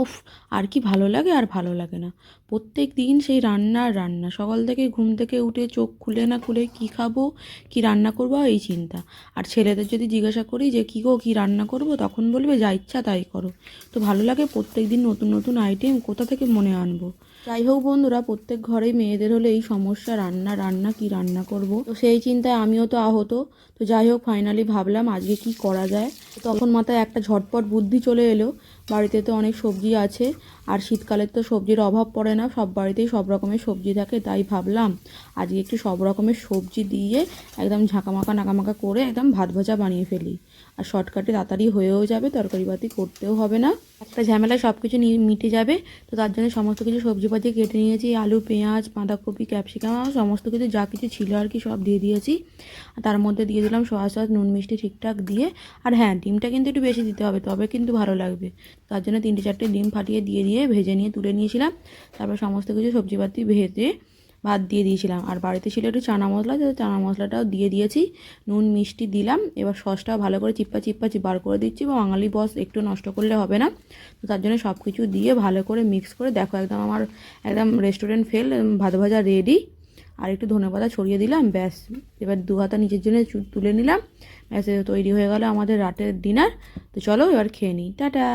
উফ, আর কি ভালো লাগে আর ভালো লাগে না। প্রত্যেক দিন সেই রান্না আর রান্না, সকাল থেকে ঘুম থেকে উঠে চোখ খুলে না খুলে কী খাবো, কী রান্না করবো এই চিন্তা। আর ছেলেদের যদি জিজ্ঞাসা করি যে কী গো কী রান্না করবো, তখন বলবে যা ইচ্ছা তাই করো। তো ভালো লাগে প্রত্যেক দিন নতুন নতুন আইটেম কোথা থেকে মনে আনবো। যাই হোক বন্ধুরা, প্রত্যেক ঘরেই মেয়েদের হলে এই সমস্যা, রান্না রান্না কি রান্না করব। তো সেই চিন্তায় আমিও তো আহত। তো যাই হোক, ফাইনালি ভাবলাম আজকে কি করা যায়। তখন মাথায় একটা ঝটপট বুদ্ধি চলে এলো। বাড়িতে তো অনেক সবজি আছে, আর শীতকালে তো সবজির অভাব পড়ে না, সব বাড়িতেই সব রকমের সবজি থাকে। তাই ভাবলাম আজকে একটু সব রকমের সবজি দিয়ে একদম ঝাঁকামাকা নাকামাকা করে একদম ভাত ভাজা বানিয়ে ফেলি। আর শর্টকাটে তাড়াতাড়ি হয়েও যাবে, তরকারি পাতি করতেও হবে না, একটা ঝামেলায় সব কিছু মিটে যাবে। তো তার জন্য সমস্ত কিছু সবজিপাতি কেটে নিয়েছি, আলু, পেঁয়াজ, বাঁধাকপি, ক্যাপসিকাম, সমস্ত কিছু যা কিছু ছিল আর কি সব দিয়ে দিয়েছি। আর তার মধ্যে দিয়ে দিলাম সয়া সস, নুন মিষ্টি ঠিকঠাক দিয়ে। আর হ্যাঁ, ডিমটা কিন্তু একটু বেশি দিতে হবে, তবে কিন্তু ভালো লাগবে। তার জন্য 3-4টে ডিম ফাটিয়ে দিয়ে ভেজে নিয়ে তুলে নিয়েছিলাম। তারপর সমস্ত কিছু সবজিপাতি ভেজে ভাত দিয়ে দিয়েছিলাম। আর বাড়িতে ছিল একটু চানা মশলা, তো চানা মশলাটাও দিয়ে দিয়েছি, নুন মিষ্টি দিলাম। এবার সসটাও ভালো করে চিপ্পা চিপ্পা বার করে দিচ্ছি, বা বাঙালি বস একটু নষ্ট করলে হবে না। তো তার জন্য সব কিছু দিয়ে ভালো করে মিক্স করে দেখো একদম আমার একদম রেস্টুরেন্ট ফেল ভাত ভাজা রেডি। আর একটু ধনেপাতা ছড়িয়ে দিলাম, ব্যাস। এবার 2 হাতা নিচের জন্য তুলে নিলাম, ব্যাস তৈরি হয়ে গেল আমাদের রাতের ডিনার। তো চলো এবার খেয়ে নিই, টাটা।